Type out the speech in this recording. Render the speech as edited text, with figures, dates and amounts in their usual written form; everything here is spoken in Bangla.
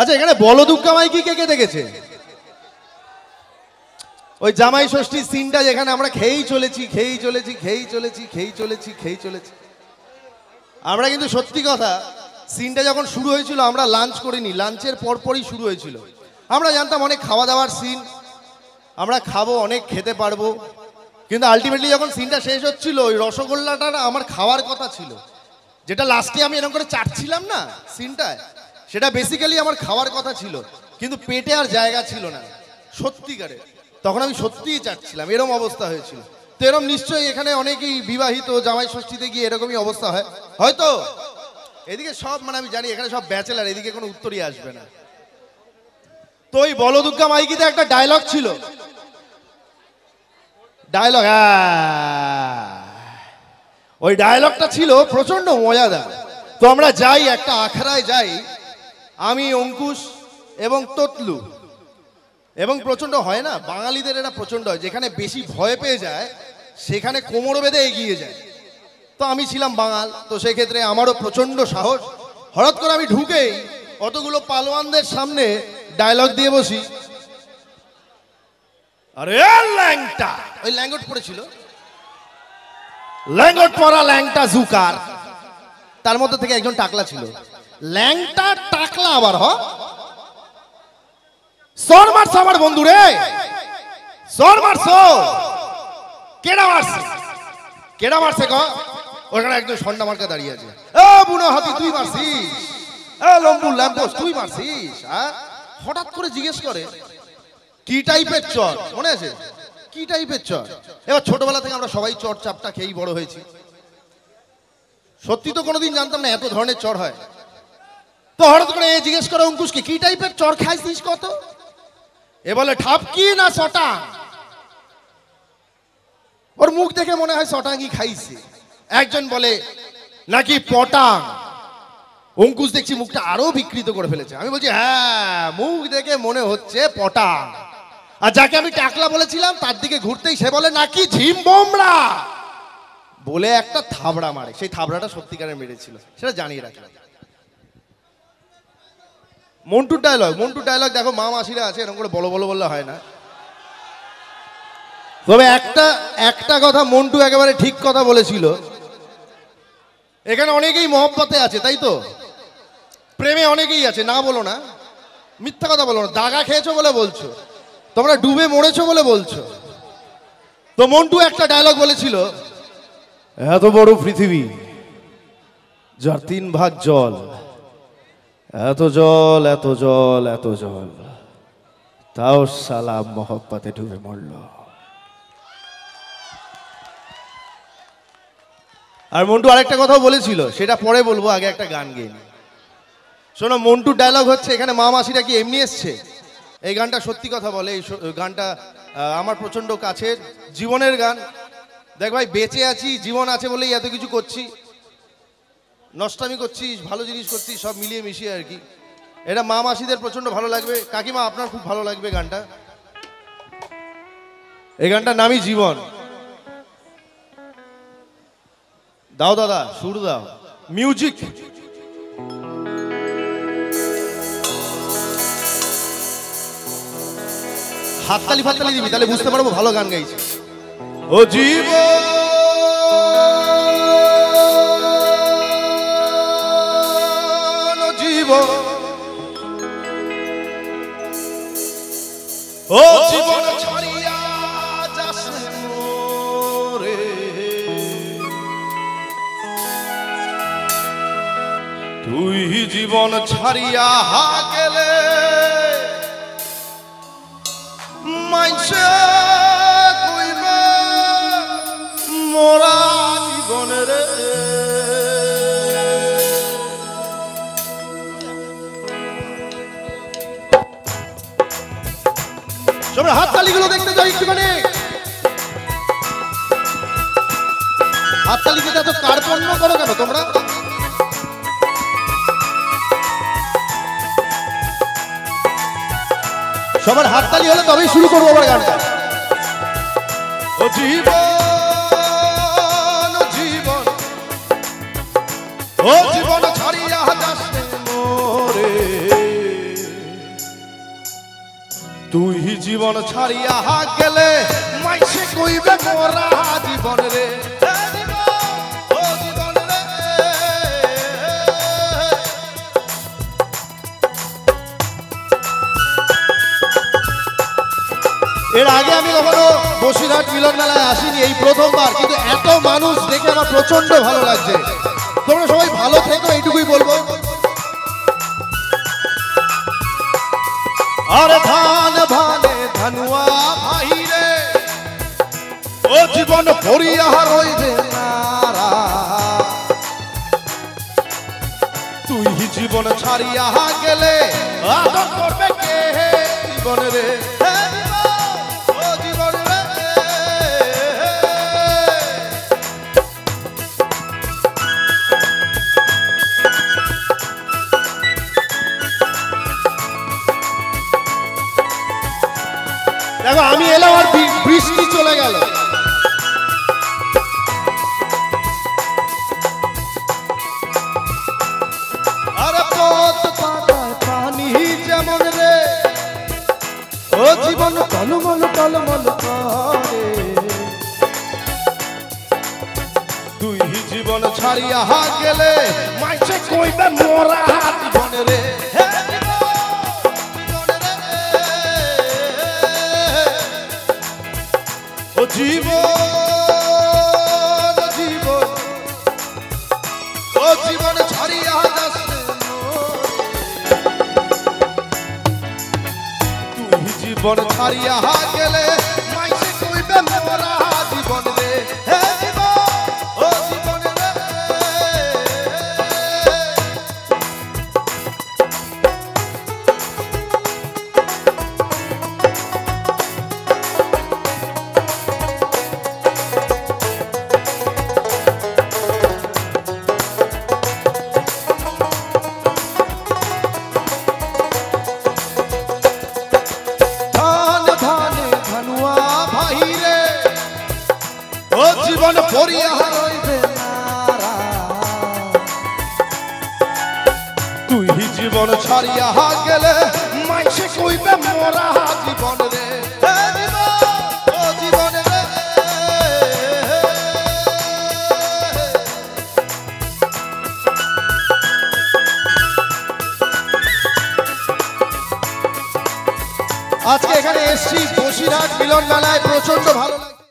আচ্ছা এখানে বলদুগ্গা মাইকি কে কে দেখেছে? ওই জামাই ষষ্ঠীর সিনটা যেখানে আমরা খেয়েই চলেছি। আমরা কিন্তু সত্যি কথা সিনটা যখন শুরু হয়েছিল আমরা লাঞ্চ করিনি, লাঞ্চের পরপরই শুরু হয়েছিল। আমরা জানতাম অনেক খাওয়া দাওয়ার সিন, আমরা খাবো, অনেক খেতে পারবো, কিন্তু আলটিমেটলি যখন সিনটা শেষ হচ্ছিল ওই রসগোল্লাটা আমার খাওয়ার কথা ছিল, যেটা লাস্টে আমি এরকম করে চাটছিলাম না সিনটায়, সেটা বেসিক্যালি আমার খাওয়ার কথা ছিল, কিন্তু পেটে আর জায়গা ছিল না সত্যিকারে। তখন আমি সত্যিই চাটছিলাম, এরকম অবস্থা হয়েছিল। তো এরকম নিশ্চয়ই এখানে অনেকেই বিবাহিত জামাই ষষ্ঠীতে গিয়ে এরকমই অবস্থা হয় হয়তো। এদিকে সব আমি জানি এখানে সব ব্যাচেলার, এদিকে কোনো উত্তরই আসবে না। তো ওই বলদুগ্গা মাইকিতে একটা ডায়লগ ছিল, ওই ডায়লগটা ছিল প্রচন্ড মজাদার। তো আমরা যাই একটা আখড়ায় যাই, আমি, অঙ্কুশ এবং ততলু, এবং প্রচন্ড হয় না বাঙালিদের, এটা প্রচন্ড হয়, যেখানে বেশি ভয় পেয়ে যায় সেখানে কোমর বেঁধে এগিয়ে যায়। তো আমি ছিলাম বাঙাল, তো সেক্ষেত্রে আমারও প্রচন্ড সাহস। হঠাৎ করে আমি ঢুকেই অতগুলো পালোয়ানদের সামনে ডায়লগ দিয়ে বসি, আরে ল্যাংটা, ওই ল্যাঙ্গট পড়েছিল, ল্যাঙ্গট পরা ল্যাংটা জুকার, তার মধ্যে থেকে একজন টাকলা ছিল। ল্যাংটা টাকলা আবার সর মারছে আমার বন্ধু রে, সর মারছো, কেডা মারছে ক? ওখানে একজন সন্ডা মার্কা দাঁড়িয়ে আছে, এ বুনো হাতি তুই মারছিস, এ লম্বু ল্যাম্পোস তুই মারছিস। হঠাৎ করে জিজ্ঞেস করে কি টাইপের চর, মনে আছে কি টাইপের চর? এবার ছোটবেলা থেকে আমরা সবাই চর চাপটা খেয়েই বড় হয়েছি, সত্যি তো কোনোদিন জানতাম না এত ধরনের চর হয়। তো হঠাৎ করে জিজ্ঞেস করে অঙ্কুশকে কি টাইপের চর খাইছিস কত? এ বলে ঠাপকি না চটাং। ওর মুখ দেখে মনে হয় চটাঙ্গি খাইছে। একজন বলে নাকি পটাং। অঙ্কুশ দেখছি মুখটা আরো বিকৃত করে ফেলেছে। আমি বলছি হ্যাঁ মুখ দেখে মনে হচ্ছে পটাং। আর যাকে আমি টাকলা বলেছিলাম তার দিকে ঘুরতেই সে বলে নাকি ঝিম বোমরা, বলে একটা থাবড়া মারে। সেই থাবড়াটা সত্যিকারের মেরেছিল, সেটা জানিয়ে রাখলাম। মন্টুর ডায়লগ দেখো, মা মাসিরা আছে, এরকম করে বলো বললে হয় না। তবে একটা কথা মন্টু একেবারে ঠিক কথা বলেছিল, এখানে অনেকেই মহব্বতে আছে তাই তো, প্রেমে অনেকেই আছে, না বলো না, মিথ্যা কথা বলো না, দাগা খেয়েছো বলে বলছো, তোমরা ডুবে মরেছো বলে বলছো। তো মন্টু একটা ডায়লগ বলেছিল, এত বড় পৃথিবী যার 3 ভাগ জল, এত জল এত জল এত জল, তাও শালা মহব্বতে ডুবে মরল। আর মন্টু আরেকটা কথাও বলেছিল, সেটা পরে বলবো, আগে একটা গান গেয়ে নি। শোনো, মন্টুর ডায়লগ হচ্ছে এখানে মা মাসিরা কি এমনি এসছে? এই গানটা সত্যি কথা বলে, এই গানটা আমার প্রচন্ড কাছের জীবনের গান। দেখ ভাই, বেঁচে আছি, জীবন আছে বলেই এত কিছু করছি, নষ্টামি করছি, ভালো জিনিস করছি, সব মিলিয়ে মিশিয়ে আর কি। এটা মা মাসিদের প্রচন্ড ভালো লাগবে। কাকিমা আপনার খুব ভালো লাগবে গানটা। এই গানটার নামই জীবন। দাও দাদা, সুর দাও, মিউজিক। হাততালি ফাততালি দিবি, তাহলে বুঝতে পারবো ভালো গান গাইছে। ও জীবন ও জীবন ছাড়িয়া যাস মোরে, তুই জীবন ছাড়িয়া গেলে মাইসে কইবে মোরা জীবনের। সবাই হাততালিগুলো দেখতে যাই একটুখানি। হাততালি দিতে এত কার্পণ্য করো কেন তোমরা? সবার হাততালি হলে তবেই শুরু করবো আবার গানটা। ও জীবন জীবন ও জীবন ছাড়িয়া যাস মোরে, তুই জীবন ছাড়িয়া গেলে মাইসে কইবে মোরা জীবন রে এর আগে আমি কখনো বসিরহাট মিলন মেলায় আসিনি, এই প্রথমবার, কিন্তু এত মানুষ দেখে আমার প্রচন্ড ভালো লাগছে। তোমরা সবাই ভালো থেকো, এইটুকুই বলবো। আরে ধান ভানে ধানুয়া ভাই রে, ও জীবন ভরিয়া রইবে নারা, তুই জীবন ছাড়িয়া গেলে আদর করবে কে জীবন রে। দেখো আমি এলাম আর বৃষ্টি চলে গেল। আরে পথ পাতায় পানি যেমন রে, ও জীবন টলমল টলমল করে, তুই জীবন ছাড়িয়া গেলে মাইসে কইবে মোরা জীবন রে। ও জীবন জীবন, ও জীবন ছাড়িয়া যাচ্ছে, তুই জীবন ছাড়িয়া গেলে মাইসে কইবে মোরা জীবন রে। হে জীবন, ও জীবন রে। জীবন ভরিয়া রইবে নারা, তুই জীবন ছাড়িয়া গেলে মাইসে কইবে মোরা জীবন রে। ও জীবন রে, আজকে এখানে এসছি বসিরহাট মিলন মেলায়, প্রচন্ড ভালো